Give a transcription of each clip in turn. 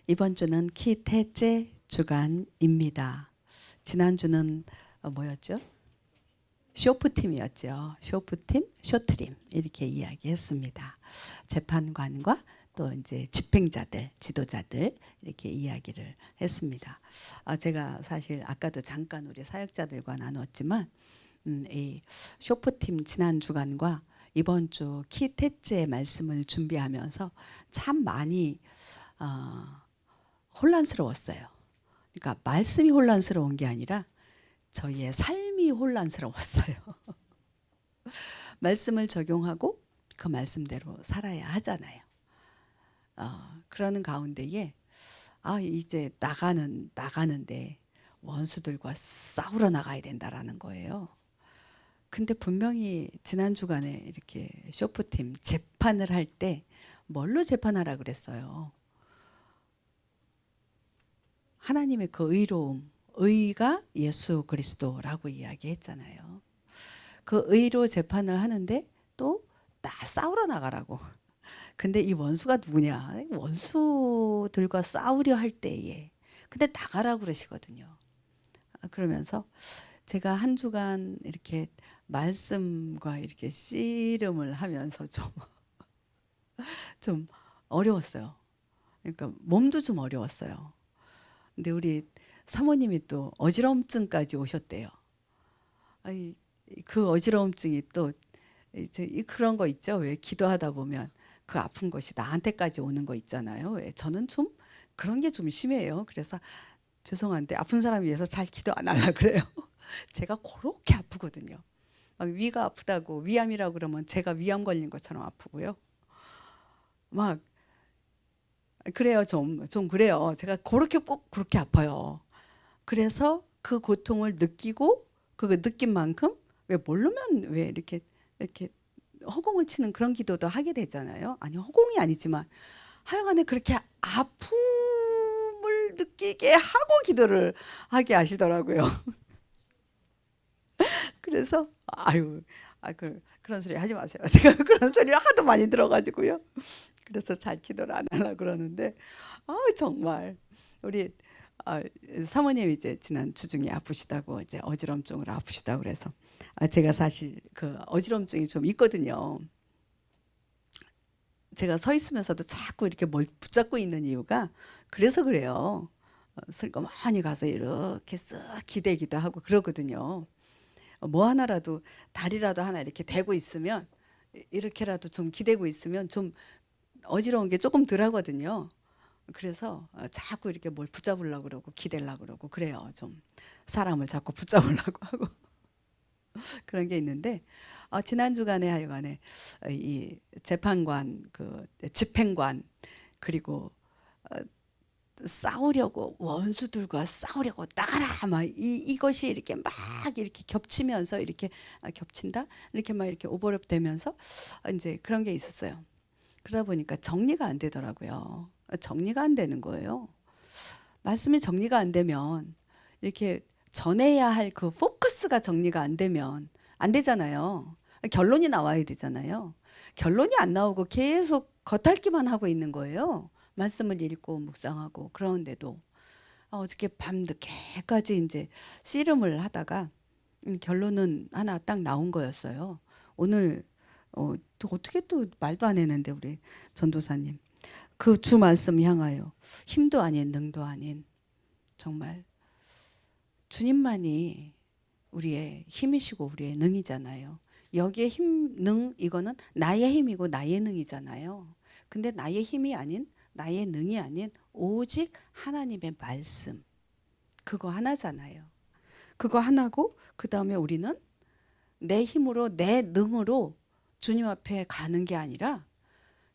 이번 주는 키테제 주간입니다. 지난주는 뭐였죠? 쇼프팀이었죠. 쇼프팀, 쇼트림 이렇게 이야기했습니다. 재판관과 또 이제 집행자들, 지도자들 이렇게 이야기를 했습니다. 제가 사실 아까도 잠깐 우리 사역자들과 나눴지만 이 쇼프팀 지난 주간과 이번 주 키테제 말씀을 준비하면서 참 많이 혼란스러웠어요. 그러니까 말씀이 혼란스러운 게 아니라 저희의 삶이 혼란스러웠어요. 말씀을 적용하고 그 말씀대로 살아야 하잖아요. 그러는 가운데에 이제 나가는데 원수들과 싸우러 나가야 된다라는 거예요. 근데 분명히 지난 주간에 이렇게 쇼프팀 재판을 할 때 뭘로 재판하라 그랬어요? 하나님의 그 의로움, 의가 예수 그리스도라고 이야기했잖아요. 그 의로 재판을 하는데 또 나 싸우러 나가라고. 근데 이 원수가 누구냐? 원수들과 싸우려 할 때에 근데 나가라고 그러시거든요. 그러면서 제가 한 주간 이렇게 말씀과 이렇게 씨름을 하면서 좀 어려웠어요. 그러니까 몸도 좀 어려웠어요. 근데 우리 사모님이 또 어지럼증까지 오셨대요. 아니, 그 어지러움증이 또 이제 그런 거 있죠. 왜 기도하다 보면 그 아픈 것이 나한테까지 오는 거 있잖아요. 왜 저는 좀 그런 게 좀 심해요. 그래서 죄송한데 아픈 사람 위해서 잘 기도 안 하려 그래요. 제가 그렇게 아프거든요. 막 위가 아프다고 위암이라고 그러면 제가 위암 걸린 것처럼 아프고요. 막 그래요. 좀 그래요. 제가 그렇게 꼭 그렇게 아파요. 그래서 그 고통을 느끼고 그 느낀 만큼 왜 모르면 왜 이렇게 허공을 치는 그런 기도도 하게 되잖아요. 아니 허공이 아니지만 하여간에 그렇게 아픔을 느끼게 하고 기도를 하게 하시더라고요. 그래서 그런 소리 하지 마세요. 제가 그런 소리를 하도 많이 들어가지고요. 그래서 잘 기도를 안 하려고 그러는데 정말 우리 아, 사모님 이제 지난 주중에 아프시다고 이제 어지럼증으로 아프시다고 그래서 제가 사실 그 어지럼증이 좀 있거든요. 제가 서 있으면서도 자꾸 이렇게 뭘 붙잡고 있는 이유가 그래서 그래요. 슬그머니 가서 이렇게 쓱 기대기도 하고 그러거든요. 뭐 하나라도 다리라도 하나 이렇게 대고 있으면 이렇게라도 좀 기대고 있으면 좀 어지러운 게 조금 덜 하거든요. 그래서 자꾸 이렇게 뭘 붙잡으려고 그러고 기대려고 그러고 그래요. 좀 사람을 자꾸 붙잡으려고 하고 그런 게 있는데 지난 주간에 하여간에 이 재판관 그 집행관 그리고 어, 싸우려고 원수들과 싸우려고 나가라 막 이것이 이렇게 막 이렇게 겹치면서 이렇게 겹친다 이렇게 막 이렇게 오버랩 되면서 이제 그런 게 있었어요. 그러다 보니까 정리가 안 되더라고요. 정리가 안 되는 거예요. 말씀이 정리가 안 되면 이렇게 전해야 할 그 포커스가 정리가 안 되면 안 되잖아요. 결론이 나와야 되잖아요. 결론이 안 나오고 계속 겉핥기만 하고 있는 거예요. 말씀을 읽고 묵상하고 그러는데도 어저께 밤늦게까지 이제 씨름을 하다가 결론은 하나 딱 나온 거였어요. 오늘 또 어떻게 또 말도 안 했는데 우리 전도사님 그 주 말씀 향하여 힘도 아닌 능도 아닌 정말 주님만이 우리의 힘이시고 우리의 능이잖아요. 여기에 힘, 능 이거는 나의 힘이고 나의 능이잖아요. 근데 나의 힘이 아닌 나의 능이 아닌 오직 하나님의 말씀 그거 하나잖아요. 그거 하나고 그 다음에 우리는 내 힘으로 내 능으로 주님 앞에 가는 게 아니라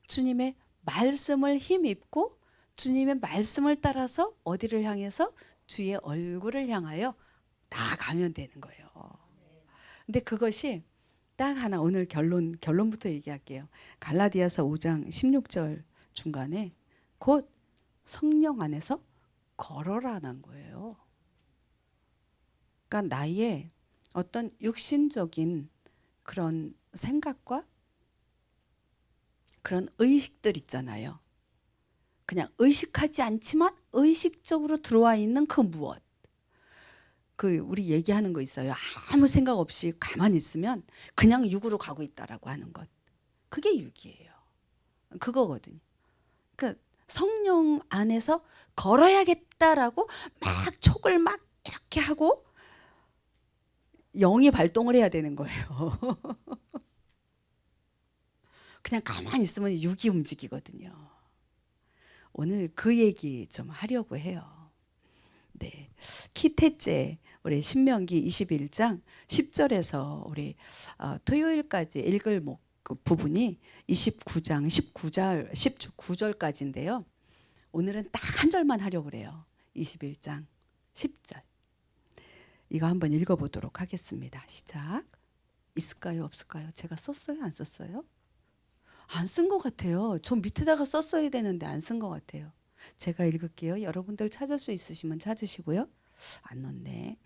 주님의 말씀을 힘입고 주님의 말씀을 따라서 어디를 향해서 주의 얼굴을 향하여 나아가면 되는 거예요. 근데 그것이 딱 하나 오늘 결론부터 얘기할게요. 갈라디아서 5장 16절 중간에 곧 성령 안에서 걸어라는 거예요. 그러니까 나의 어떤 육신적인 그런 생각과 그런 의식들 있잖아요. 그냥 의식하지 않지만 의식적으로 들어와 있는 그 무엇. 그 우리 얘기하는 거 있어요. 아무 생각 없이 가만히 있으면 그냥 육으로 가고 있다라고 하는 것. 그게 육이에요. 그거거든요. 그러니까 성령 안에서 걸어야겠다라고 막 촉을 막 이렇게 하고 영이 발동을 해야 되는 거예요. 그냥 가만히 있으면 육이 움직이거든요. 오늘 그 얘기 좀 하려고 해요. 네. 키테째 우리 신명기 21장 10절에서 우리 토요일까지 읽을 그 부분이 29장 19절까지인데요. 오늘은 딱 한 절만 하려고 그래요. 21장 10절. 이거 한번 읽어보도록 하겠습니다. 시작. 있을까요? 없을까요? 제가 썼어요? 안 썼어요? 안 쓴 것 같아요. 저 밑에다가 썼어야 되는데 안 쓴 것 같아요. 제가 읽을게요. 여러분들 찾을 수 있으시면 찾으시고요. 안 넣네.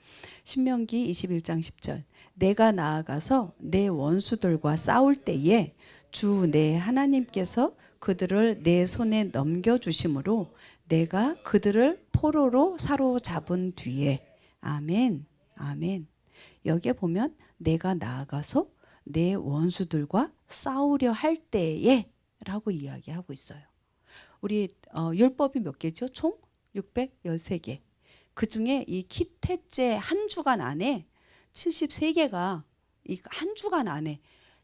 신명기 21장 10절. 내가 나아가서 내 원수들과 싸울 때에 주 내 하나님께서 그들을 내 손에 넘겨주심으로 내가 그들을 포로로 사로잡은 뒤에 아멘 아멘. 여기에 보면 내가 나아가서 내 원수들과 싸우려 할 때에 라고 이야기하고 있어요. 우리 율법이 몇 개죠? 총 613개. 그중에 이 키테째 한 주간 안에 73개가 이 한 주간 안에,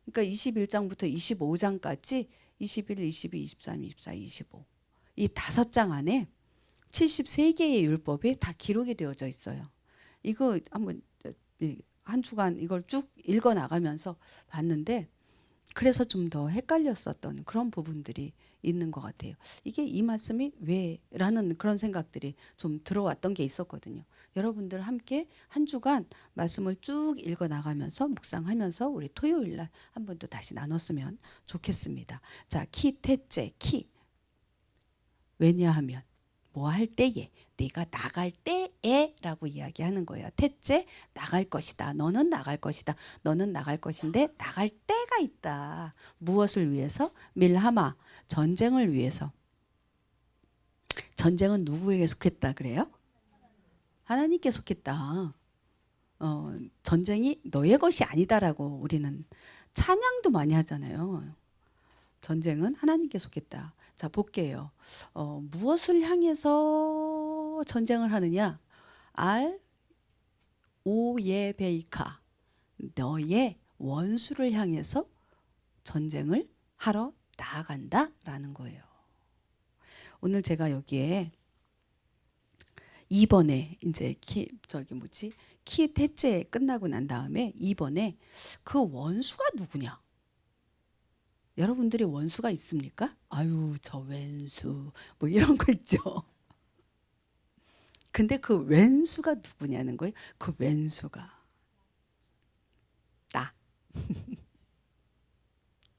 그러니까 21장부터 25장까지 21, 22, 23, 24, 25 이 5장 안에 73개의 율법이 다 기록이 되어져 있어요. 이거 한번 한 주간 이걸 쭉 읽어 나가면서 봤는데 그래서 좀 더 헷갈렸었던 그런 부분들이 있는 것 같아요. 이게 이 말씀이 왜라는 그런 생각들이 좀 들어왔던 게 있었거든요. 여러분들 함께 한 주간 말씀을 쭉 읽어 나가면서 묵상하면서 우리 토요일 날 한 번 또 다시 나눴으면 좋겠습니다. 자, 키테째 키. 왜냐하면 뭐 할 때에, 네가 나갈 때에라고 이야기하는 거예요. 태째 나갈 것이다. 너는 나갈 것이다. 너는 나갈 것인데 나갈 때가 있다. 무엇을 위해서? 밀하마 전쟁을 위해서. 전쟁은 누구에게 속했다 그래요? 하나님께 속했다. 전쟁이 너의 것이 아니다라고 우리는 찬양도 많이 하잖아요. 전쟁은 하나님께 속했다. 자, 볼게요. 무엇을 향해서 전쟁을 하느냐? 알 오예베이카. 너의 원수를 향해서 전쟁을 하러 나아간다라는 거예요. 오늘 제가 여기에 2번에 이제 키 대체 끝나고 난 다음에 2번에 그 원수가 누구냐? 여러분들이 원수가 있습니까? 아유, 저 왼수 뭐 이런 거 있죠. 근데 그 왼수가 누구냐는 거예요. 그 왼수가 나.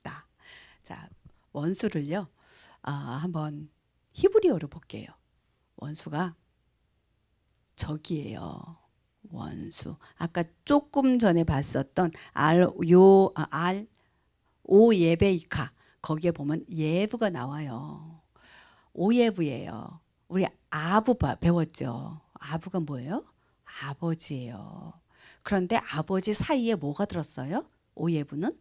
나. 자, 원수를요. 한번 히브리어로 볼게요. 원수가 적이에요. 원수. 아까 조금 전에 봤었던 알 오예베이카 거기에 보면 예브가 나와요. 오예브예요. 우리 아부 배웠죠. 아부가 뭐예요? 아버지예요. 그런데 아버지 사이에 뭐가 들었어요? 오예브는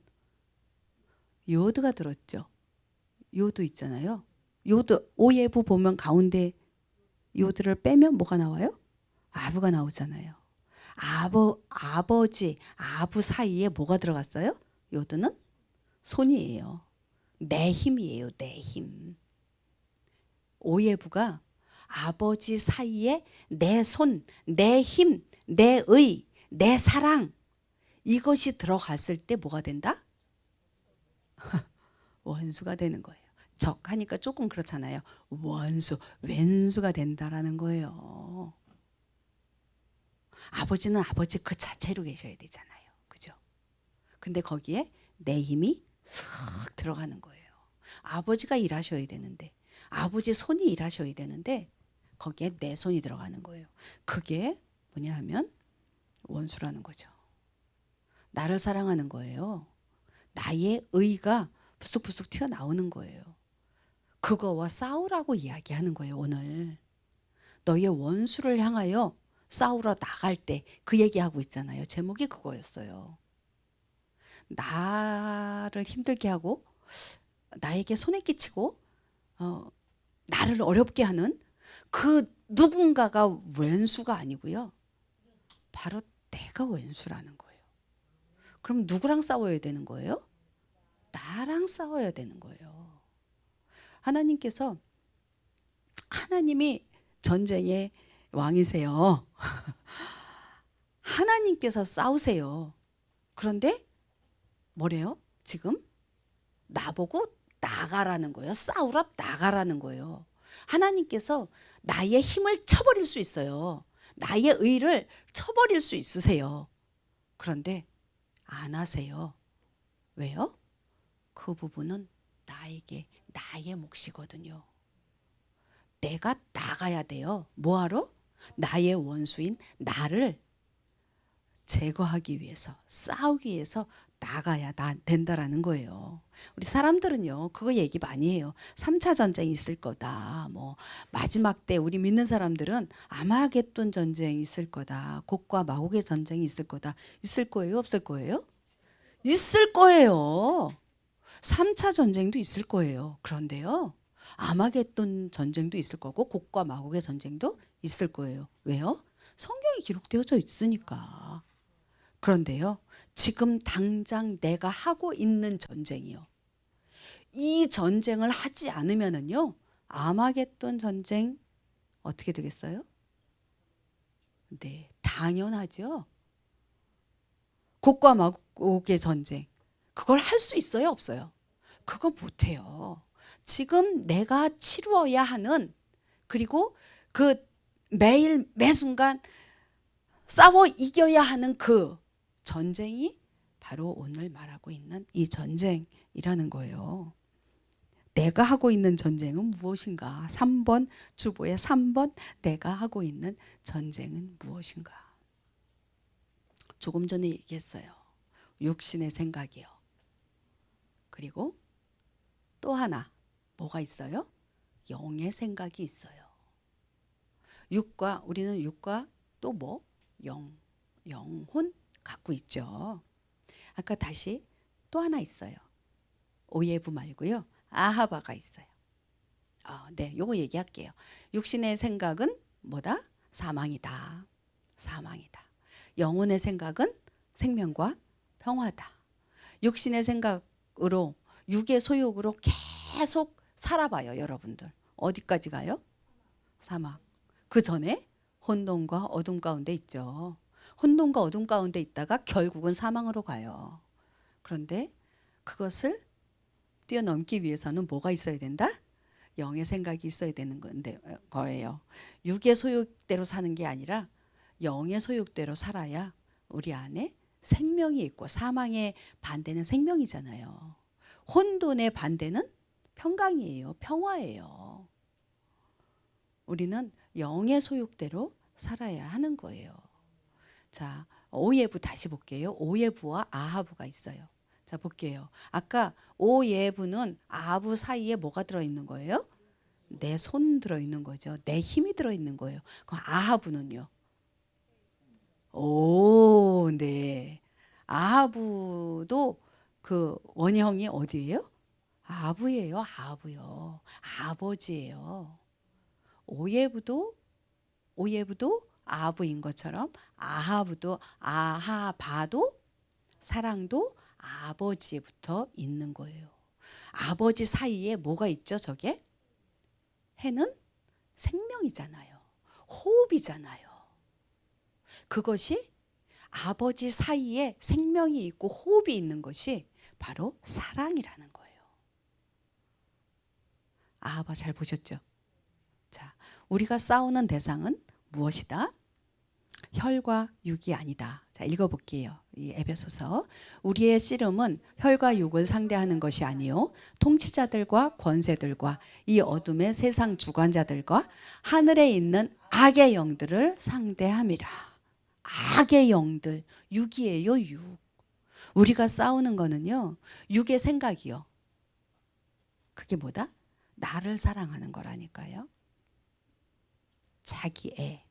요드가 들었죠. 요드 있잖아요. 요드 오예브 보면 가운데 요드를 빼면 뭐가 나와요? 아부가 나오잖아요. 아버지 아부 사이에 뭐가 들어갔어요? 요드는 손이에요. 내 힘이에요. 내 힘. 오예부가 아버지 사이에 내 손, 내 힘, 내 의, 내 사랑 이것이 들어갔을 때 뭐가 된다? 원수가 되는 거예요. 적 하니까 조금 그렇잖아요. 원수, 왼수가 된다라는 거예요. 아버지는 아버지 그 자체로 계셔야 되잖아요. 그죠? 근데 거기에 내 힘이 쓱 들어가는 거예요. 아버지가 일하셔야 되는데, 아버지 손이 일하셔야 되는데 거기에 내 손이 들어가는 거예요. 그게 뭐냐 하면 원수라는 거죠. 나를 사랑하는 거예요. 나의 의가 부쑥부쑥 튀어나오는 거예요. 그거와 싸우라고 이야기하는 거예요, 오늘. 너의 원수를 향하여 싸우러 나갈 때 그 얘기하고 있잖아요. 제목이 그거였어요. 나를 힘들게 하고 나에게 손해 끼치고 나를 어렵게 하는 그 누군가가 왼수가 아니고요. 바로 내가 왼수라는 거예요. 그럼 누구랑 싸워야 되는 거예요? 나랑 싸워야 되는 거예요. 하나님이 전쟁의 왕이세요. 하나님께서 싸우세요. 그런데 뭐래요? 지금 나보고 나가라는 거예요. 싸우러 나가라는 거예요. 하나님께서 나의 힘을 쳐버릴 수 있어요. 나의 의를 쳐버릴 수 있으세요. 그런데 안 하세요. 왜요? 그 부분은 나의 몫이거든요. 내가 나가야 돼요. 뭐하러? 나의 원수인 나를 제거하기 위해서, 싸우기 위해서 나가야 된다라는 거예요. 우리 사람들은요, 그거 얘기 많이 해요. 3차 전쟁이 있을 거다. 뭐 마지막 때 우리 믿는 사람들은 아마겟돈 전쟁이 있을 거다. 곡과 마곡의 전쟁이 있을 거다. 있을 거예요? 없을 거예요? 있을 거예요. 3차 전쟁도 있을 거예요. 그런데요, 아마겟돈 전쟁도 있을 거고 곡과 마곡의 전쟁도 있을 거예요. 왜요? 성경이 기록되어져 있으니까. 그런데요, 지금 당장 내가 하고 있는 전쟁이요. 이 전쟁을 하지 않으면은요, 아마겟돈 전쟁 어떻게 되겠어요? 네, 당연하죠. 곡과 마곡의 전쟁. 그걸 할 수 있어요, 없어요? 그거 못해요. 지금 내가 치루어야 하는, 그리고 그 매일 매순간 싸워 이겨야 하는 그 전쟁이 바로 오늘 말하고 있는 이 전쟁이라는 거예요. 내가 하고 있는 전쟁은 무엇인가? 3번 주보의 3번 내가 하고 있는 전쟁은 무엇인가? 조금 전에 얘기했어요. 육신의 생각이요. 그리고 또 하나 뭐가 있어요? 영의 생각이 있어요. 우리는 육과 또 뭐? 영혼 갖고 있죠. 아까 다시 또 하나 있어요. 오예부 말고요. 아하바가 있어요. 네, 요거 얘기할게요. 육신의 생각은 뭐다? 사망이다. 사망이다. 영혼의 생각은 생명과 평화다. 육신의 생각으로, 육의 소욕으로 계속 살아봐요, 여러분들. 어디까지 가요? 사망. 그 전에 혼돈과 어둠 가운데 있죠. 혼돈과 어둠 가운데 있다가 결국은 사망으로 가요. 그런데 그것을 뛰어넘기 위해서는 뭐가 있어야 된다? 영의 생각이 있어야 되는 거예요. 육의 소욕대로 사는 게 아니라 영의 소욕대로 살아야 우리 안에 생명이 있고, 사망의 반대는 생명이잖아요. 혼돈의 반대는 평강이에요. 평화예요. 우리는 영의 소욕대로 살아야 하는 거예요. 자, 오예부 다시 볼게요. 오예부와 아하부가 있어요. 자, 볼게요. 아까 오예부는 아하부 사이에 뭐가 들어있는 거예요? 내 손 들어있는 거죠. 내 힘이 들어있는 거예요. 그럼 아하부는요? 오, 네. 아하부도 그 원형이 어디예요? 아부예요. 아부요. 아버지예요. 오예부도 아부인 것처럼 아하바도 사랑도 아버지부터 있는 거예요. 아버지 사이에 뭐가 있죠? 저게? 해는 생명이잖아요. 호흡이잖아요. 그것이 아버지 사이에 생명이 있고 호흡이 있는 것이 바로 사랑이라는 거예요. 아바 잘 보셨죠? 자, 우리가 싸우는 대상은 무엇이다? 혈과 육이 아니다. 자, 읽어볼게요. 이 에베소서. 우리의 씨름은 혈과 육을 상대하는 것이 아니요 통치자들과 권세들과 이 어둠의 세상 주관자들과 하늘에 있는 악의 영들을 상대함이라. 악의 영들, 육이에요, 육. 우리가 싸우는 거는요, 육의 생각이요. 그게 뭐다? 나를 사랑하는 거라니까요. 자기애,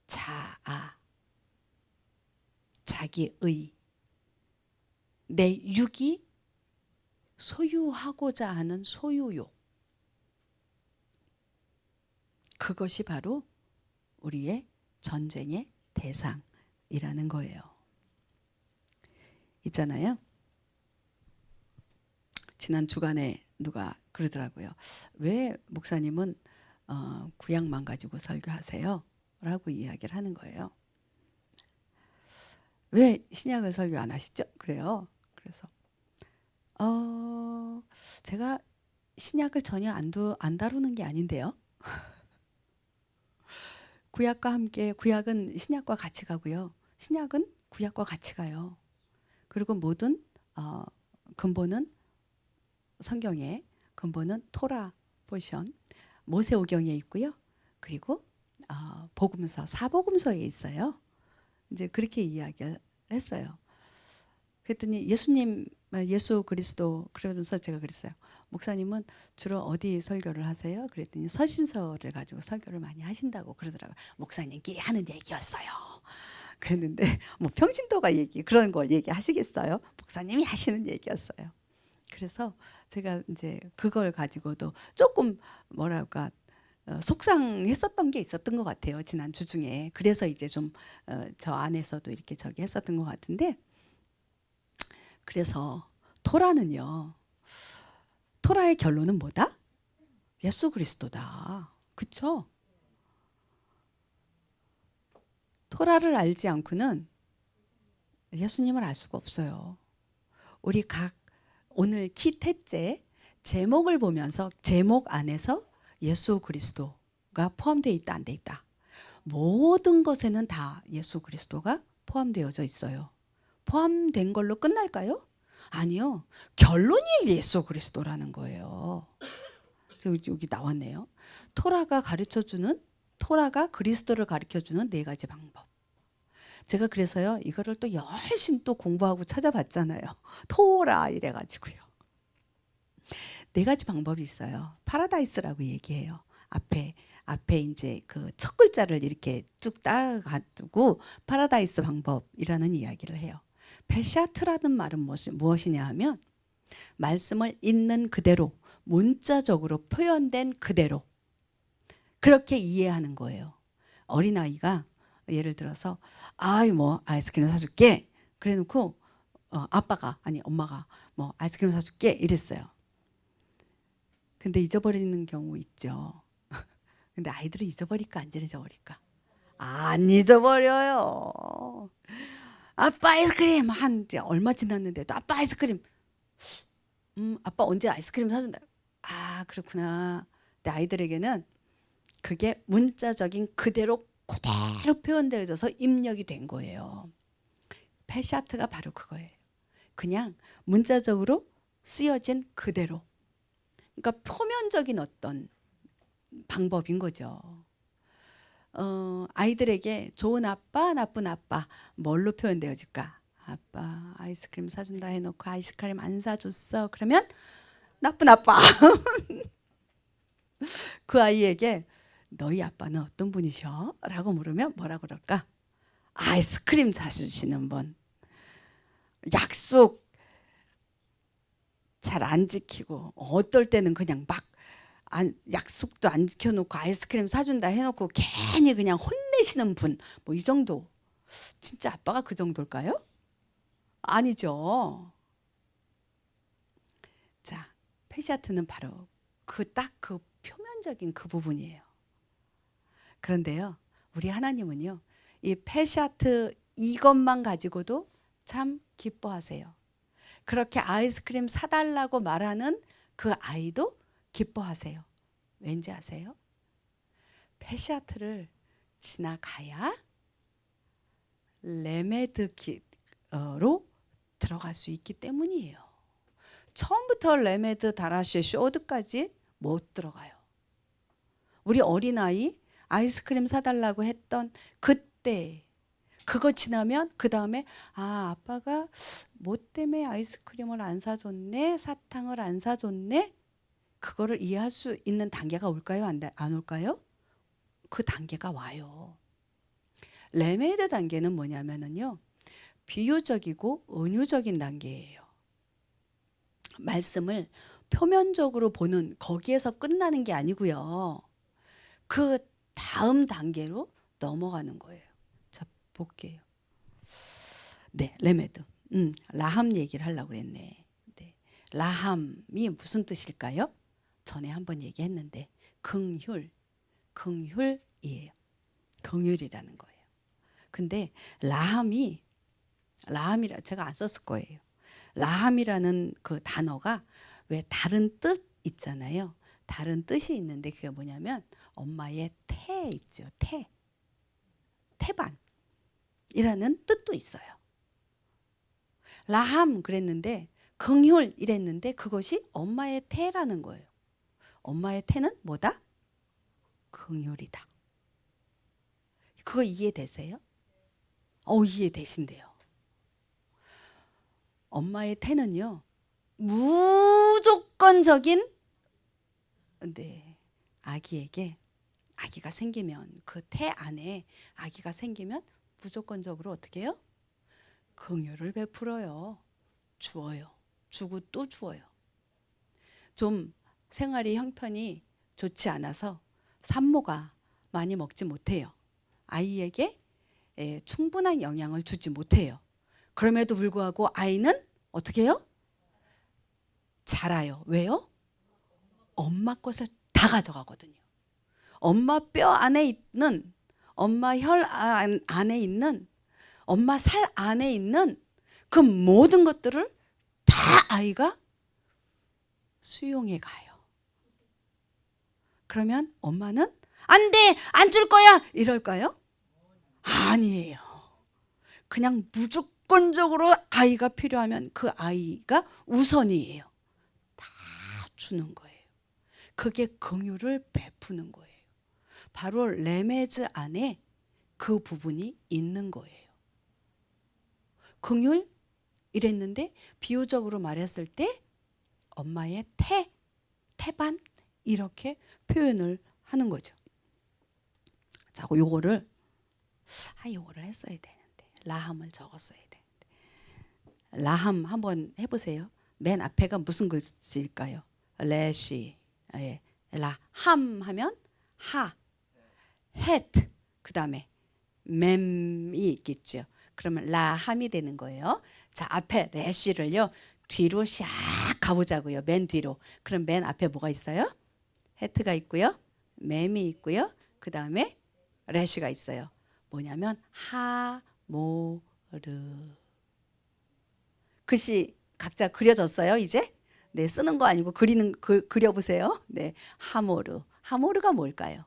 자아, 자기의, 내 육이 소유하고자 하는 소유욕. 그것이 바로 우리의 전쟁의 대상이라는 거예요. 있잖아요. 지난 주간에 누가 그러더라고요. 왜 목사님은 구약만 가지고 설교하세요? 라고 이야기를 하는 거예요. 왜 신약을 설교 안 하시죠? 그래요. 그래서 제가 신약을 전혀 안 다루는 게 아닌데요. 구약과 함께, 구약은 신약과 같이 가고요. 신약은 구약과 같이 가요. 그리고 모든 근본은 성경의 근본은 토라 포션, 모세오경에 있고요. 그리고 복음서, 사복음서에 있어요. 이제 그렇게 이야기를 했어요. 그랬더니 예수 그리스도, 그러면서 제가 그랬어요. 목사님은 주로 어디 설교를 하세요? 그랬더니 서신서를 가지고 설교를 많이 하신다고 그러더라고요. 목사님끼리 하는 얘기였어요. 그랬는데 뭐 평신도가 그런 걸 얘기하시겠어요? 목사님이 하시는 얘기였어요. 그래서 제가 이제 그걸 가지고도 조금 뭐랄까 속상했었던 게 있었던 것 같아요. 지난 주 중에. 그래서 이제 좀 저 안에서도 이렇게 저기 했었던 것 같은데, 그래서 토라는요. 토라의 결론은 뭐다? 예수 그리스도다. 그쵸? 토라를 알지 않고는 예수님을 알 수가 없어요. 우리 각 오늘 키테째 제목을 보면서 제목 안에서 예수 그리스도가 포함되어 있다, 안 돼 있다. 모든 것에는 다 예수 그리스도가 포함되어져 있어요. 포함된 걸로 끝날까요? 아니요. 결론이 예수 그리스도라는 거예요. 여기 나왔네요. 토라가 그리스도를 가르쳐주는 4가지 방법. 제가 그래서요, 이거를 또 열심히 또 공부하고 찾아봤잖아요. 토라 이래가지고요. 4가지 방법이 있어요. 파라다이스라고 얘기해요. 앞에 이제 그 첫 글자를 이렇게 쭉 따라가지고 파라다이스 방법이라는 이야기를 해요. 페샤트라는 말은 무엇이냐 하면 말씀을 있는 그대로, 문자적으로 표현된 그대로 그렇게 이해하는 거예요. 어린아이가 예를 들어서 뭐 아이스크림 사줄게 그래 놓고 엄마가 뭐 아이스크림 사줄게 이랬어요. 근데 잊어버리는 경우 있죠. 근데 아이들은 잊어버릴까 안 잊어버릴까? 안 잊어버려요. 아빠 아이스크림 한 이제 얼마 지났는데도 아빠 아이스크림. 아빠 언제 아이스크림 사준다. 그렇구나. 근데 아이들에게는 그게 문자적인 그대로 표현되어져서 입력이 된 거예요. 페샤트가 바로 그거예요. 그냥 문자적으로 쓰여진 그대로. 그러니까 표면적인 어떤 방법인 거죠. 아이들에게 좋은 아빠, 나쁜 아빠 뭘로 표현되어질까? 아빠 아이스크림 사준다 해놓고 아이스크림 안 사줬어. 그러면 나쁜 아빠. 그 아이에게 너희 아빠는 어떤 분이셔? 라고 물으면 뭐라 그럴까? 아이스크림 사주시는 분. 약속 잘 안 지키고 어떨 때는 그냥 막 약속도 안 지켜놓고 아이스크림 사준다 해놓고 괜히 그냥 혼내시는 분. 뭐 이 정도. 진짜 아빠가 그 정도일까요? 아니죠. 자, 페샤트는 바로 딱 그 표면적인 그 부분이에요. 그런데요, 우리 하나님은요, 이 페샤트 이것만 가지고도 참 기뻐하세요. 그렇게 아이스크림 사달라고 말하는 그 아이도 기뻐하세요. 왠지 아세요? 페샤트를 지나가야 레메드로 들어갈 수 있기 때문이에요. 처음부터 레메드, 다라시, 쇼드까지 못 들어가요. 우리 어린아이 아이스크림 사달라고 했던 그때 그거 지나면 그 다음에 아빠가 뭐 때문에 아이스크림을 안 사줬네, 사탕을 안 사줬네. 그거를 이해할 수 있는 단계가 올까요? 안 올까요? 그 단계가 와요. 레메드 단계는 뭐냐면은요, 비유적이고 은유적인 단계예요. 말씀을 표면적으로 보는, 거기에서 끝나는 게 아니고요. 그 다음 단계로 넘어가는 거예요. 자, 볼게요. 네, 레메드. 라함 얘기를 하려고 그랬네. 네. 라함이 무슨 뜻일까요? 전에 한번 얘기했는데 긍휼, 긍휼이에요. 긍휼이라는 거예요. 근데 라함이라 제가 안 썼을 거예요. 라함이라는 그 단어가 왜 다른 뜻 있잖아요. 다른 뜻이 있는데 그게 뭐냐면 엄마의 태 있죠. 태반이라는 뜻도 있어요. 라함 그랬는데 긍휼 이랬는데 그것이 엄마의 태라는 거예요. 엄마의 태는 뭐다? 긍휼이다. 그거 이해되세요? 이해되신대요. 엄마의 태는요, 무조건적인, 네, 아기가 생기면, 그 태 안에 아기가 생기면 무조건적으로 어떻게 해요? 긍휼을 베풀어요. 주어요. 주고 또 주어요. 좀 생활이 형편이 좋지 않아서 산모가 많이 먹지 못해요. 아이에게 충분한 영양을 주지 못해요. 그럼에도 불구하고 아이는 어떻게 해요? 자라요. 왜요? 엄마 것을 다 가져가거든요. 엄마 뼈 안에 있는, 엄마 혈 안에 있는, 엄마 살 안에 있는 그 모든 것들을 다 아이가 수용해 가요. 그러면 엄마는 안 돼! 안 줄 거야! 이럴까요? 아니에요. 그냥 무조건적으로 아이가 필요하면 그 아이가 우선이에요. 다 주는 거예요. 그게 긍휼을 베푸는 거예요. 바로 레메즈 안에 그 부분이 있는 거예요. 긍휼 이랬는데 비유적으로 말했을 때 엄마의 태반 이렇게 표현을 하는 거죠. 자, 요거를 했어야 되는데 라함을 적었어야 되는데 라함 한번 해보세요. 맨 앞에가 무슨 글씨일까요? 레시, 예. 라함 하면 헷, 그 다음에 맴이 있겠죠. 그러면 라함이 되는 거예요. 자, 앞에 레시를요 뒤로 샥 가보자고요. 맨 뒤로. 그럼 맨 앞에 뭐가 있어요? 헤트가 있고요. 맴이 있고요. 그 다음에 레시가 있어요. 뭐냐면 하모르. 글씨 각자 그려졌어요 이제? 네, 쓰는 거 아니고 그려보세요. 네, 하모르. 하모르가 뭘까요?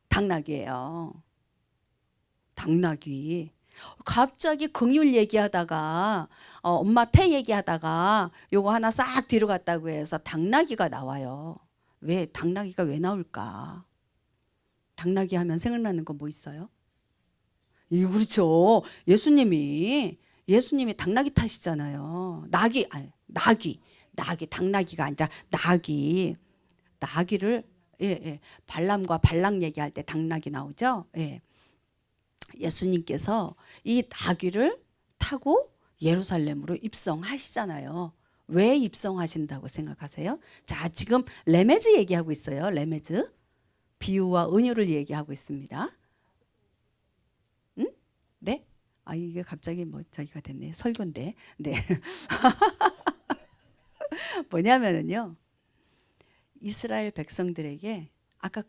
당나귀예요. 당나귀. 갑자기 긍휼 얘기하다가 엄마 태 얘기하다가 요거 하나 싹 뒤로 갔다고 해서 당나귀가 나와요. 왜 당나귀가 왜 나올까? 당나귀 하면 생각나는 거 뭐 있어요? 그렇죠. 예수님이 당나귀 타시잖아요. 낙이 당나귀가 아니라 나귀를 발람과 발락 얘기할 때 당나귀 나오죠. 예. 예수님께서 이 나귀를 타고 예루살렘으로 입성하시잖아요. 왜 입성하신다고 생각하세요? 자, 지금 레메즈 얘기하고 있어요. 레메즈. 비유와 은유를 얘기하고 있습니다. 응? 네? 이게 갑자기 저기가 됐네. 설교인데. 네. 뭐냐면은요. 이스라엘 백성들에게 아까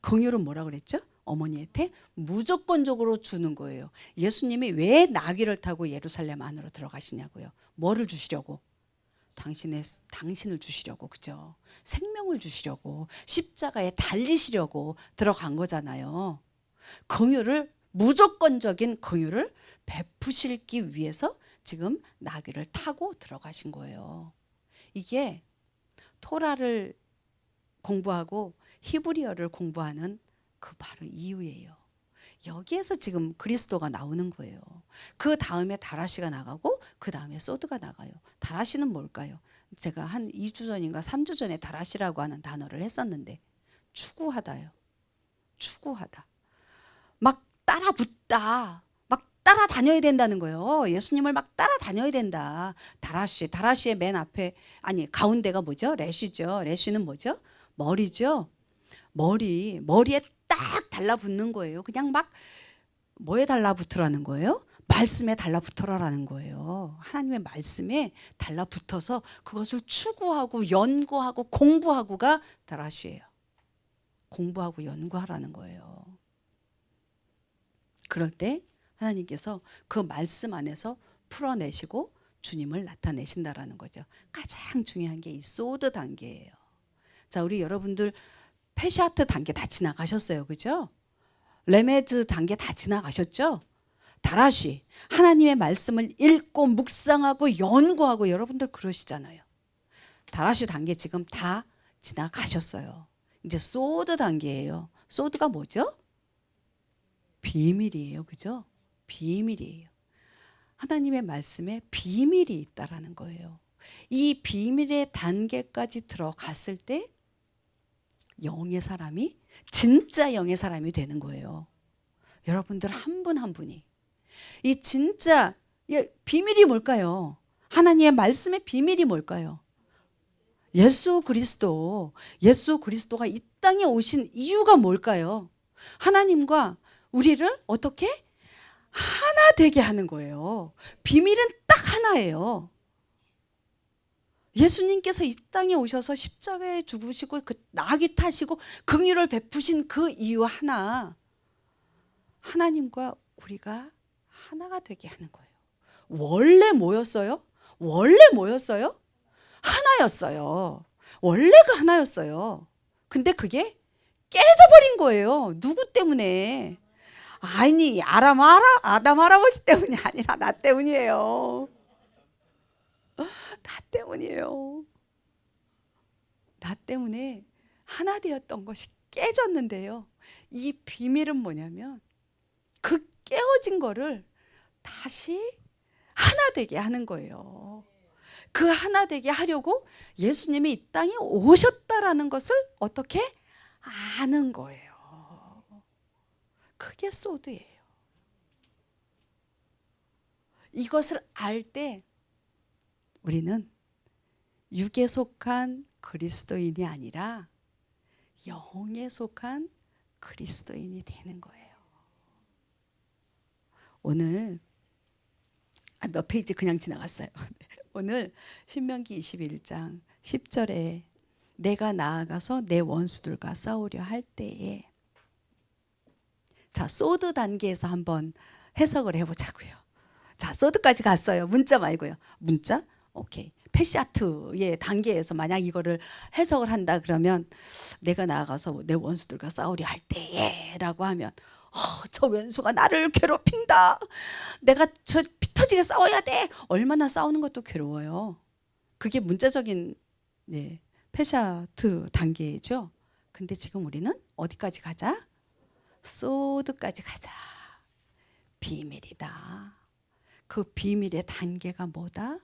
긍휼은 뭐라고 그랬죠? 어머니한테 무조건적으로 주는 거예요. 예수님이 왜 나귀를 타고 예루살렘 안으로 들어가시냐고요. 뭐를 주시려고? 당신을 주시려고, 그죠? 생명을 주시려고, 십자가에 달리시려고 들어간 거잖아요. 무조건적인 긍휼을 베푸시기 위해서 지금 나귀를 타고 들어가신 거예요. 이게 토라를 공부하고 히브리어를 공부하는 그 바로 이유예요. 여기에서 지금 그리스도가 나오는 거예요. 그 다음에 다라시가 나가고 그 다음에 소드가 나가요. 다라시는 뭘까요? 제가 한 2주 전인가 3주 전에 다라시라고 하는 단어를 했었는데 추구하다요. 추구하다. 막 따라붙다. 막 따라다녀야 된다는 거예요. 예수님을 막 따라다녀야 된다. 다라시의 맨 앞에, 아니 가운데가 뭐죠? 레시죠. 레시는 뭐죠? 머리죠. 머리에 딱 달라붙는 거예요. 그냥 막 뭐에 달라붙으라는 거예요? 말씀에 달라붙어라라는 거예요. 하나님의 말씀에 달라붙어서 그것을 추구하고 연구하고 공부하고가 다라시예요. 공부하고 연구하라는 거예요. 그럴 때 하나님께서 그 말씀 안에서 풀어내시고 주님을 나타내신다라는 거죠. 가장 중요한 게 이 소드 단계예요. 자, 우리 여러분들 페샤트 단계 다 지나가셨어요. 그죠? 레메드 단계 다 지나가셨죠? 다라시, 하나님의 말씀을 읽고 묵상하고 연구하고 여러분들 그러시잖아요. 다라시 단계 지금 다 지나가셨어요. 이제 소드 단계예요. 소드가 뭐죠? 비밀이에요. 그죠? 비밀이에요. 하나님의 말씀에 비밀이 있다라는 거예요. 이 비밀의 단계까지 들어갔을 때 영의 사람이 진짜 영의 사람이 되는 거예요. 여러분들 한 분 한 분이 이 진짜 비밀이 뭘까요? 하나님의 말씀의 비밀이 뭘까요? 예수 그리스도가 이 땅에 오신 이유가 뭘까요? 하나님과 우리를 어떻게 하나 되게 하는 거예요. 비밀은 딱 하나예요. 예수님께서 이 땅에 오셔서 십자가에 죽으시고 그 나귀 타시고 긍휼을 베푸신 그 이유 하나. 하나님과 우리가 하나가 되게 하는 거예요. 원래 뭐였어요? 하나였어요. 원래가 하나였어요. 근데 그게 깨져버린 거예요. 누구 때문에? 아니, 아담 할아버지 때문이 아니라 나 때문이에요. 나 때문이에요. 나 때문에 하나 되었던 것이 깨졌는데요. 이 비밀은 뭐냐면 그 깨어진 거를 다시 하나 되게 하는 거예요. 그 하나 되게 하려고 예수님이 이 땅에 오셨다라는 것을 어떻게 아는 거예요. 그게 소드예요. 이것을 알 때 우리는 육에 속한 그리스도인이 아니라 영에 속한 그리스도인이 되는 거예요. 오늘 몇 페이지 그냥 지나갔어요. 오늘 신명기 21장 10절에 내가 나아가서 내 원수들과 싸우려 할 때에, 자, 소드 단계에서 한번 해석을 해보자고요. 자, 소드까지 갔어요. 문자 말고요. 문자? 오케이. 페시아트의 단계에서 만약 이거를 해석을 한다 그러면 내가 나아가서 내 원수들과 싸우려 할 때에 라고 하면 저 원수가 나를 괴롭힌다. 내가 저 피 터지게 싸워야 돼. 얼마나 싸우는 것도 괴로워요. 그게 문자적인 페샤트 단계죠. 근데 지금 우리는 어디까지 가자? 소드까지 가자. 비밀이다. 그 비밀의 단계가 뭐다?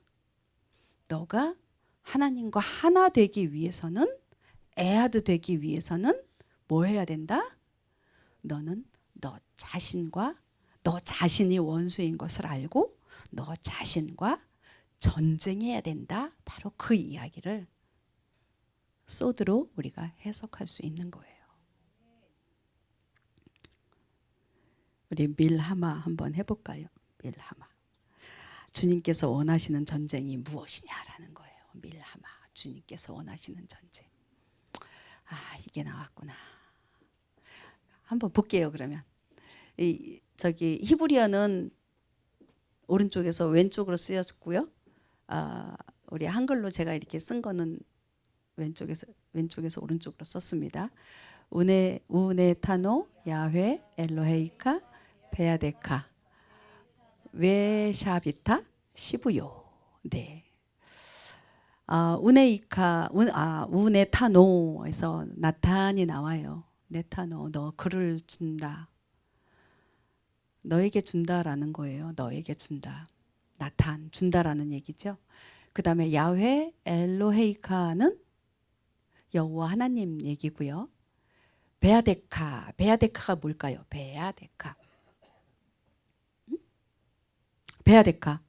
너가 하나님과 하나 되기 위해서는, 에하드 되기 위해서는 뭐 해야 된다? 너는 너 자신이 원수인 것을 알고 너 자신과 전쟁해야 된다. 바로 그 이야기를 소드로 우리가 해석할 수 있는 거예요. 우리 밀하마 한번 해볼까요? 밀하마. 주님께서 원하시는 전쟁이 무엇이냐라는 거예요. 밀하마. 주님께서 원하시는 전쟁. 이게 나왔구나. 한번 볼게요. 그러면 저기 히브리어는 오른쪽에서 왼쪽으로 쓰였고요. 우리 한글로 제가 이렇게 쓴 거는 왼쪽에서 오른쪽으로 썼습니다. 우네타노 야훼 엘로헤이카 베야데카 웨샤비타 시부요. 네. 우네타노에서 나탄이 나와요. 네타노, 너 글을 준다. 너에게 준다라는 거예요. 너에게 준다. 준다라는 얘기죠. 그 다음에 야훼 엘로헤이카는 여호와 하나님 얘기고요. 베아데카가 뭘까요? 베아데카. 베아데카.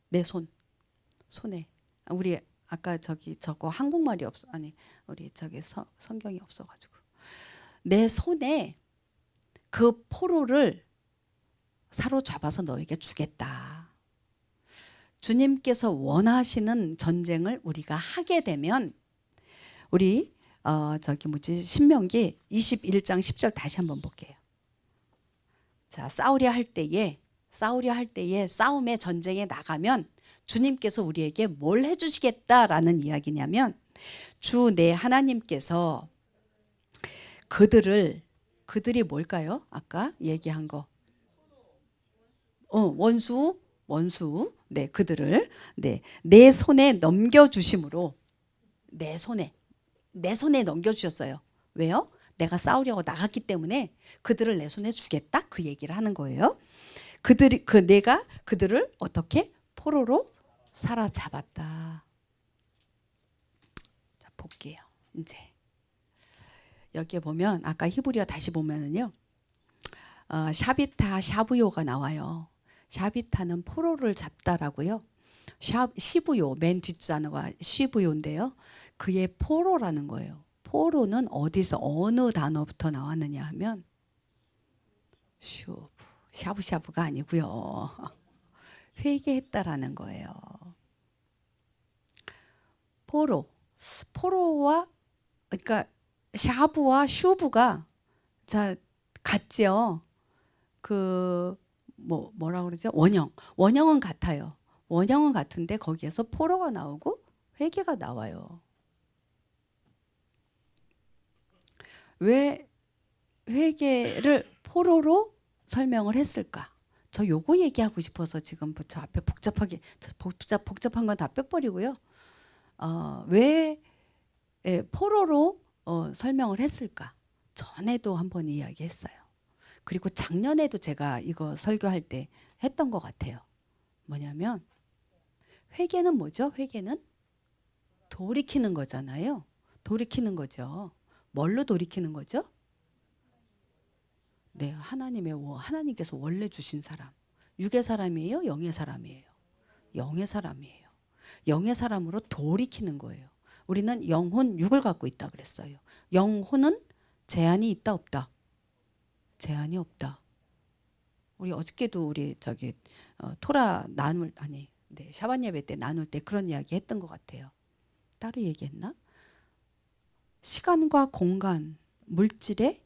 내 손에. 우리 아까 저거 한국말이 없어. 아니, 우리 성경이 없어가지고. 내 손에 그 포로를 사로잡아서 너에게 주겠다. 주님께서 원하시는 전쟁을 우리가 하게 되면 우리 신명기 21장 10절 다시 한번 볼게요. 자, 싸우려 할 때에 싸움에 전쟁에 나가면 주님께서 우리에게 뭘 해주시겠다라는 이야기냐면 주 내 하나님께서 그들이 뭘까요? 아까 얘기한 거. 원수. 네, 그들을 내 손에 넘겨주심으로 내 손에 넘겨주셨어요. 왜요? 내가 싸우려고 나갔기 때문에 그들을 내 손에 주겠다 그 얘기를 하는 거예요. 내가 그들을 어떻게 포로로 사로잡았다. 자, 볼게요. 이제 여기에 보면 아까 히브리어 다시 보면은요. 샤비타 샤브요가 나와요. 샤비타는 포로를 잡다라고요. 시브요 맨 뒷단어가 시브요인데요. 그의 포로라는 거예요. 포로는 어디서 어느 단어부터 나왔느냐 하면 샤브샤브가 아니고요. 회개했다라는 거예요. 포로와 그러니까 샤브와 슈브가 같죠. 뭐라 그러죠? 원형은 같아요. 원형은 같은데 거기에서 포로가 나오고 회개가 나와요. 왜 회개를 포로로 설명을 했을까? 저 요거 얘기하고 싶어서 지금 저 앞에 복잡한 건 다 빼버리고요. 왜 포로로 설명을 했을까? 전에도 한번 이야기했어요. 그리고 작년에도 제가 이거 설교할 때 했던 것 같아요. 뭐냐면 회개는 뭐죠? 회개는 돌이키는 거잖아요. 돌이키는 거죠. 뭘로 돌이키는 거죠? 네, 하나님께서 원래 주신 사람. 육의 사람이에요? 영의 사람이에요? 영의 사람이에요. 영의 사람으로 돌이키는 거예요. 우리는 영혼, 육을 갖고 있다 그랬어요. 영혼은 제한이 있다 없다? 제한이 없다. 우리 어저께도 우리 토라 샤반 예배 때 나눌 때 그런 이야기 했던 것 같아요. 따로 얘기했나? 시간과 공간, 물질의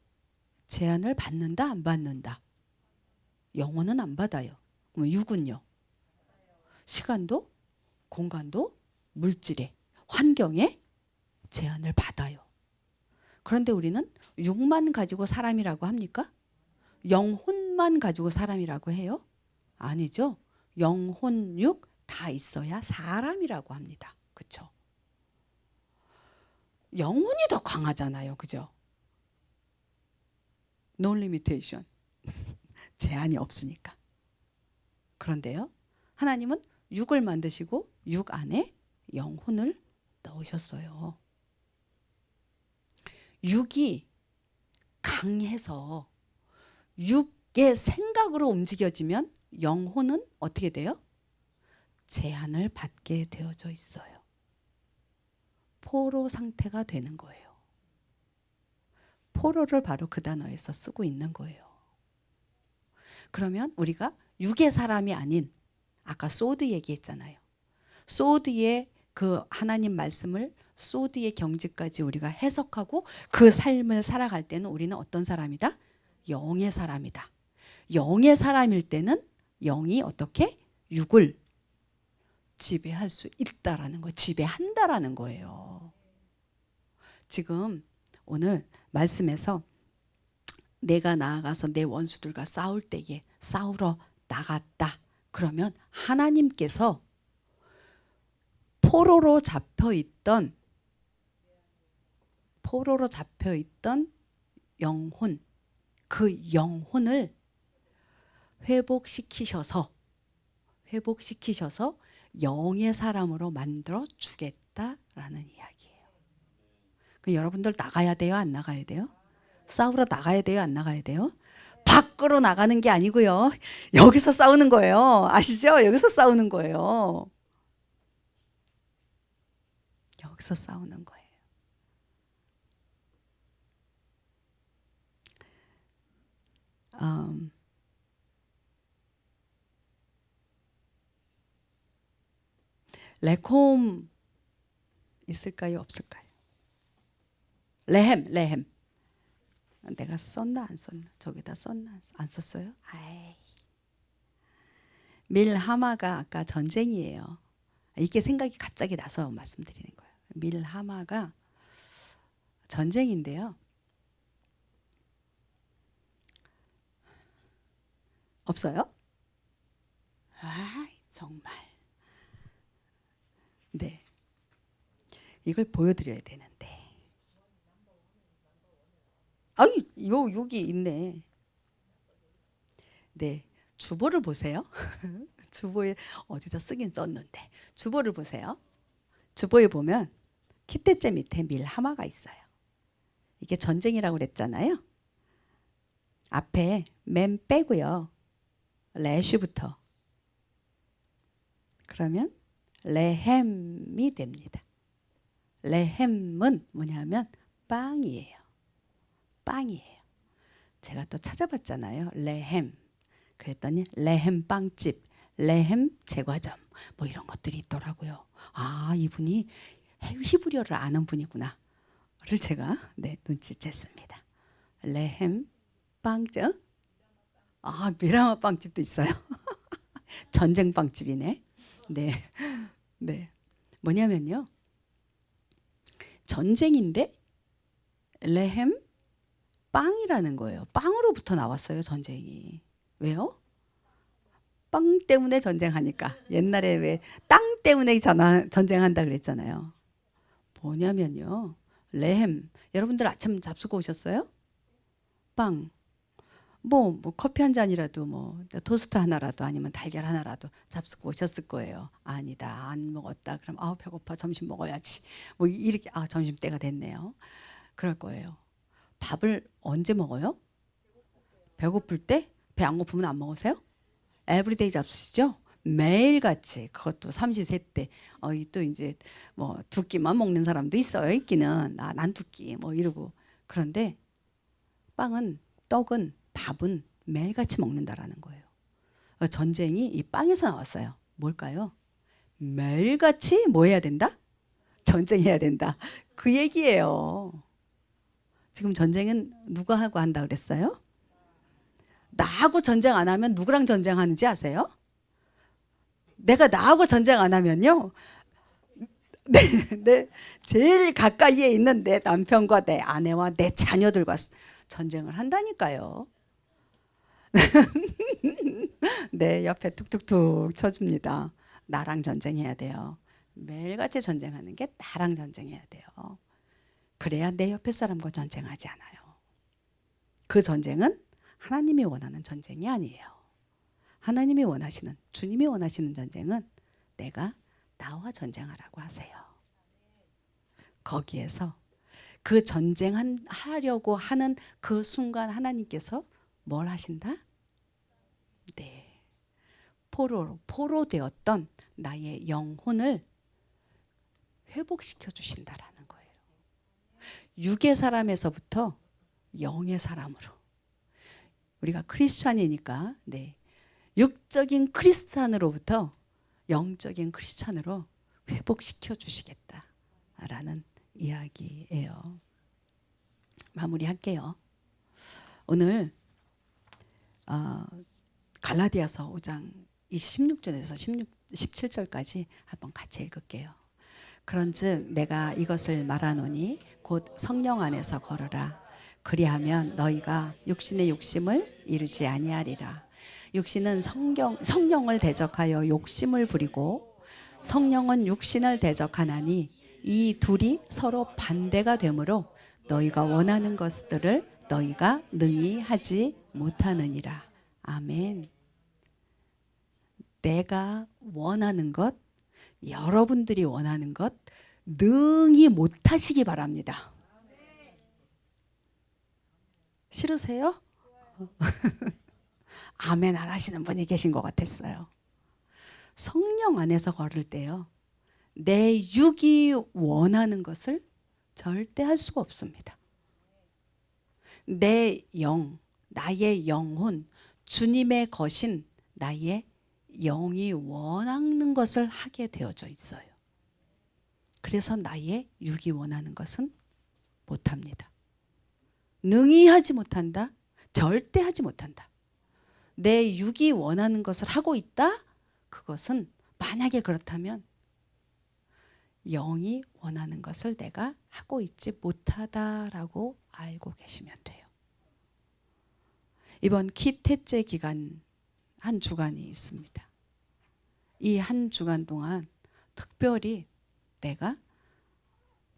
제한을 받는다 안 받는다? 영혼은 안 받아요. 육은요? 시간도 공간도 물질의 환경에 제한을 받아요. 그런데 우리는 육만 가지고 사람이라고 합니까? 영혼만 가지고 사람이라고 해요? 아니죠. 영혼, 육 다 있어야 사람이라고 합니다. 그렇죠? 영혼이 더 강하잖아요. 그죠? No limitation. 제한이 없으니까. 그런데요. 하나님은 육을 만드시고 육 안에 영혼을 넣으셨어요. 육이 강해서 육의 생각으로 움직여지면 영혼은 어떻게 돼요? 제한을 받게 되어져 있어요. 포로 상태가 되는 거예요. 포로를 바로 그 단어에서 쓰고 있는 거예요. 그러면 우리가 육의 사람이 아닌 아까 소드 얘기했잖아요. 소드의 그 하나님 말씀을 소드의 경지까지 우리가 해석하고 그 삶을 살아갈 때는 우리는 어떤 사람이다? 영의 사람이다. 영의 사람일 때는 영이 어떻게? 육을 지배할 수 있다라는 거, 지배한다라는 거예요. 지금 오늘 말씀에서 내가 나아가서 내 원수들과 싸울 때에 싸우러 나갔다. 그러면 하나님께서 포로로 잡혀 있던 영혼, 그 영혼을 회복시키셔서 영의 사람으로 만들어 주겠다라는 이야기예요. 그 여러분들 나가야 돼요, 안 나가야 돼요? 싸우러 나가야 돼요, 안 나가야 돼요? 밖으로 나가는 게 아니고요. 여기서 싸우는 거예요. 아시죠? 여기서 싸우는 거예요. 여기서 싸우는 거예요. 레콤 있을까요? 없을까요? 레헴. 내가 썼나 안 썼나? 저기다 썼나 안 썼어요? 아이. 밀하마가 아까 전쟁이에요. 이게 생각이 갑자기 나서 말씀드리는 거예요. 밀하마가 전쟁인데요. 없어요? 아, 정말. 네. 이걸 보여드려야 되는데. 아이, 여기 있네. 네. 주보를 보세요. 주보에 어디다 쓰긴 썼는데. 주보를 보세요. 주보에 보면 킷대째 밑에 밀하마가 있어요. 이게 전쟁이라고 그랬잖아요. 앞에 맨 빼고요. 레시부터. 그러면 레헴이 됩니다. 레헴은 뭐냐면 빵이에요. 빵이에요. 제가 또 찾아봤잖아요. 레헴. 그랬더니 레헴 빵집, 레헴 제과점 뭐 이런 것들이 있더라고요. 아, 이분이 히브리어를 아는 분이구나를 제가 눈치챘습니다. 레헴 빵집. 아, 미라마 빵집도 있어요. 전쟁 빵집이네. 네. 네. 뭐냐면요. 전쟁인데 레헴 빵이라는 거예요. 빵으로부터 나왔어요, 전쟁이. 왜요? 빵 때문에 전쟁하니까. 옛날에 왜 땅 때문에 전쟁한다 그랬잖아요. 뭐냐면요. 레헴. 여러분들 아침 잡수고 오셨어요? 빵. 뭐 커피 한 잔이라도 뭐 토스트 하나라도 아니면 달걀 하나라도 잡수고 오셨을 거예요. 아니다, 안 먹었다. 그럼 아우 배고파, 점심 먹어야지. 뭐 이렇게 점심 때가 됐네요. 그럴 거예요. 밥을 언제 먹어요? 배고플 때? 배 안 고프면 안 먹으세요? 에브리데이 잡수시죠? 매일같이. 그것도 삼시세때. 또 이제 뭐 두 끼만 먹는 사람도 있어요. 있기는. 난 두 끼 뭐 이러고. 그런데 빵은, 떡은, 밥은 매일같이 먹는다라는 거예요. 전쟁이 이 빵에서 나왔어요. 뭘까요? 매일같이 뭐 해야 된다? 전쟁해야 된다. 그 얘기예요. 지금 전쟁은 누가 하고 한다 그랬어요? 나하고 전쟁 안 하면 누구랑 전쟁하는지 아세요? 내가 나하고 전쟁 안 하면요. 내 제일 가까이에 있는 내 남편과 내 아내와 내 자녀들과 전쟁을 한다니까요. 네, 옆에 툭툭툭 쳐줍니다. 나랑 전쟁해야 돼요. 매일같이 전쟁하는 게 나랑 전쟁해야 돼요. 그래야 내 옆에 사람과 전쟁하지 않아요. 그 전쟁은 하나님이 원하는 전쟁이 아니에요. 하나님이 원하시는, 주님이 원하시는 전쟁은 내가 나와 전쟁하라고 하세요. 거기에서 그 전쟁하려고 하는 그 순간 하나님께서 뭘 하신다? 네. 포로 되었던 나의 영혼을 회복시켜 주신다라는 거예요. 육의 사람에서부터 영의 사람으로. 우리가 크리스찬이니까 육적인 크리스찬으로부터 영적인 크리스찬으로 회복시켜 주시겠다라는 이야기예요. 마무리할게요. 오늘 갈라디아서 5장 16절에서 17절까지 한번 같이 읽을게요. 그런즉 내가 이것을 말하노니 곧 성령 안에서 걸으라. 그리하면 너희가 육신의 욕심을 이루지 아니하리라. 육신은 성령을 대적하여 욕심을 부리고 성령은 육신을 대적하나니 이 둘이 서로 반대가 되므로 너희가 원하는 것들을 너희가 능히 하지 못하느니라. 아멘. 내가 원하는 것, 여러분들이 원하는 것 능히 못하시기 바랍니다. 싫으세요? 아멘 안 하시는 분이 계신 것 같았어요. 성령 안에서 걸을 때요, 내 육이 원하는 것을 절대 할 수가 없습니다. 내 영, 나의 영혼, 주님의 것인 나의 영이 원하는 것을 하게 되어져 있어요. 그래서 나의 육이 원하는 것은 못합니다. 능히 하지 못한다? 절대 하지 못한다. 내 육이 원하는 것을 하고 있다? 그것은 만약에 그렇다면 영이 원하는 것을 내가 하고 있지 못하다라고 알고 계시면 돼요. 이번 기태제 기간 한 주간이 있습니다. 이 한 주간 동안 특별히 내가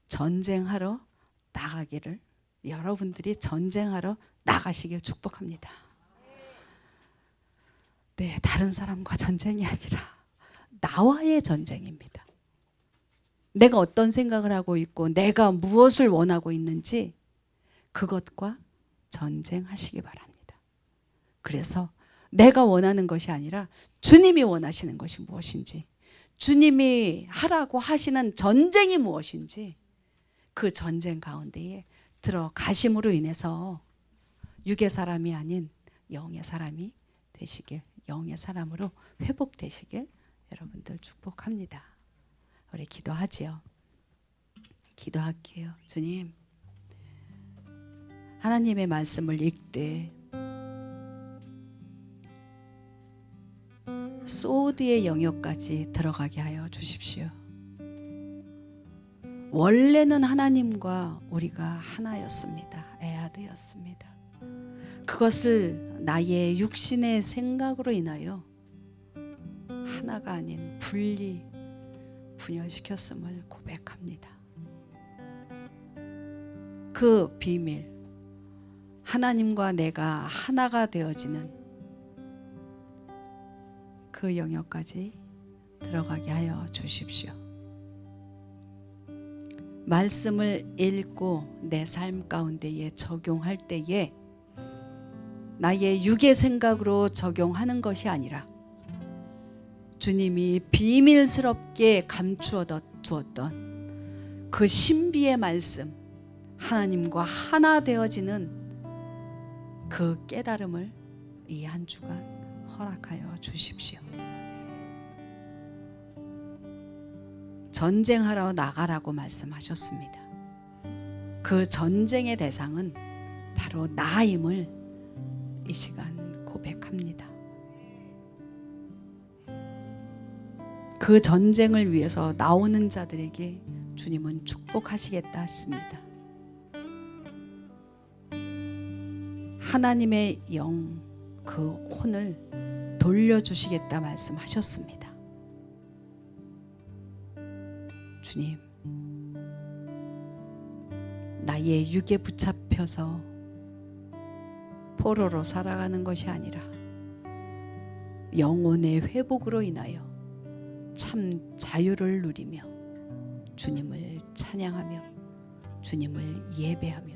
전쟁하러 나가기를, 여러분들이 전쟁하러 나가시길 축복합니다. 네, 다른 사람과 전쟁이 아니라 나와의 전쟁입니다. 내가 어떤 생각을 하고 있고 내가 무엇을 원하고 있는지 그것과 전쟁하시기 바랍니다. 그래서 내가 원하는 것이 아니라 주님이 원하시는 것이 무엇인지, 주님이 하라고 하시는 전쟁이 무엇인지 그 전쟁 가운데에 들어가심으로 인해서 육의 사람이 아닌 영의 사람이 되시길, 영의 사람으로 회복되시길 여러분들 축복합니다. 우리 기도하지요. 기도할게요. 주님, 하나님의 말씀을 읽되 소드의 영역까지 들어가게 하여 주십시오. 원래는 하나님과 우리가 하나였습니다. 에아드였습니다. 그것을 나의 육신의 생각으로 인하여 하나가 아닌 분열시켰음을 고백합니다. 그 비밀, 하나님과 내가 하나가 되어지는 그 영역까지 들어가게 하여 주십시오. 말씀을 읽고 내 삶 가운데에 적용할 때에 나의 육의 생각으로 적용하는 것이 아니라 주님이 비밀스럽게 감추어 두었던 그 신비의 말씀, 하나님과 하나 되어지는 그 깨달음을 이 한 주간 허락하여 주십시오. 전쟁하러 나가라고 말씀하셨습니다. 그 전쟁의 대상은 바로 나임을 이 시간 고백합니다. 그 전쟁을 위해서 나오는 자들에게 주님은 축복하시겠다 했습니다. 하나님의 영, 그 혼을 돌려주시겠다 말씀하셨습니다. 주님, 나의 육에 붙잡혀서 포로로 살아가는 것이 아니라 영혼의 회복으로 인하여 참 자유를 누리며 주님을 찬양하며 주님을 예배하며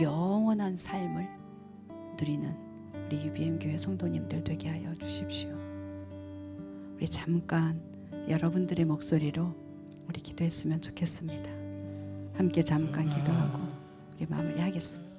영원한 삶을 누리는 우리 UBM 교회 성도님들 되게 하여 주십시오. 우리 잠깐 여러분들의 목소리로 우리 기도했으면 좋겠습니다. 함께 잠깐 기도하고 우리 마무리하겠습니다.